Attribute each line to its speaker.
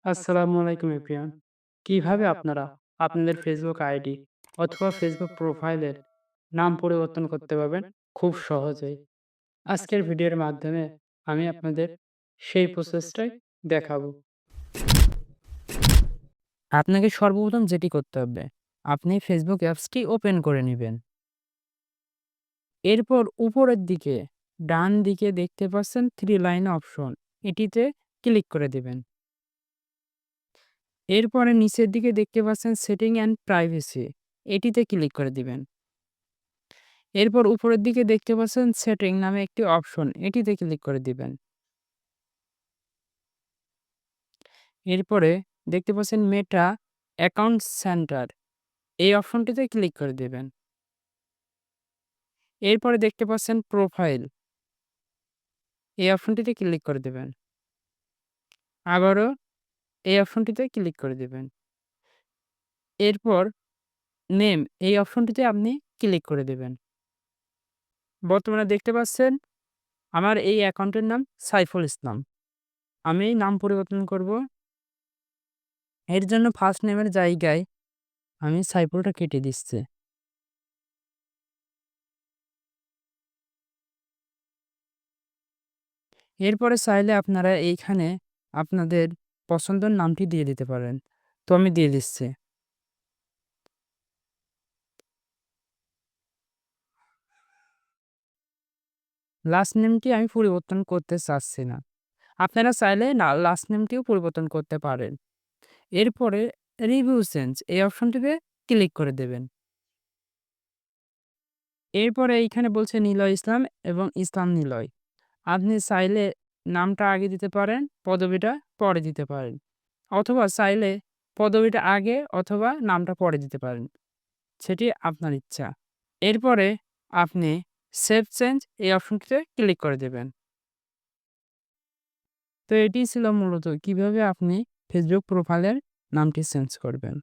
Speaker 1: আসসালামু আলাইকুম এভরিওয়ান। কিভাবে আপনারা আপনাদের ফেসবুক আইডি অথবা ফেসবুক প্রোফাইলের নাম পরিবর্তন করতে পারবেন খুব সহজেই। আজকের ভিডিওর মাধ্যমে আমি আপনাদের সেই প্রসেসটাই দেখাবো।
Speaker 2: আপনাকে সর্বপ্রথম যেটি করতে হবে, আপনি ফেসবুক অ্যাপসটি ওপেন করে নিবেন। এরপর উপরের দিকে ডান দিকে দেখতে পাচ্ছেন 3 লাইন অপশন, এটিতে ক্লিক করে দিবেন। এরপরে নিচের দিকে দেখতে পাচ্ছেন সেটিং অ্যান্ড প্রাইভেসি, এটিতে ক্লিক করে দিবেন। এরপর উপরের দিকে দেখতে পাচ্ছেন সেটিং নামে একটি অপশন, এটিতে ক্লিক করে দিবেন। এরপরে দেখতে পাচ্ছেন মেটা অ্যাকাউন্ট সেন্টার, এই অপশনটিতে ক্লিক করে দিবেন। এরপরে দেখতে পাচ্ছেন প্রোফাইল, এই অপশনটিতে ক্লিক করে দেবেন। আবারও এই অপশনটিতে ক্লিক করে দেবেন। এরপর নেম, এই অপশনটিতে আপনি ক্লিক করে দেবেন। বর্তমানে দেখতে পাচ্ছেন আমার এই অ্যাকাউন্টের নাম সাইফুল ইসলাম। আমি এই নাম পরিবর্তন করব। এর জন্য ফার্স্ট নেমের জায়গায় আমি সাইফুলটা কেটে দিচ্ছি। এরপরে চাইলে আপনারা এইখানে আপনাদের পছন্দের নামটি দিয়ে দিতে পারেন। তো আমি দিয়ে দিচ্ছি। লাস্ট নেমটি আমি পরিবর্তন করতে চাচ্ছি না। আপনারা চাইলে লাস্ট নেমটিও পরিবর্তন করতে পারেন। এরপরে রিভিউ চেঞ্জ, এই অপশনটিতে ক্লিক করে দেবেন। এরপরে এইখানে বলছে নিলয় ইসলাম এবং ইসলাম নিলয়। আপনি চাইলে নামটা আগে দিতে পারেন, পদবিটা পরে দিতে পারেন। অথবা চাইলে পদবিটা আগে অথবা নামটা পরে দিতে পারেন। সেটি আপনার ইচ্ছা। এরপরে আপনি সেভ চেঞ্জ, এই অপশনটিতে ক্লিক করে দেবেন। তো এটিই ছিল মূলত কিভাবে আপনি ফেসবুক প্রোফাইলের নামটি চেঞ্জ করবেন।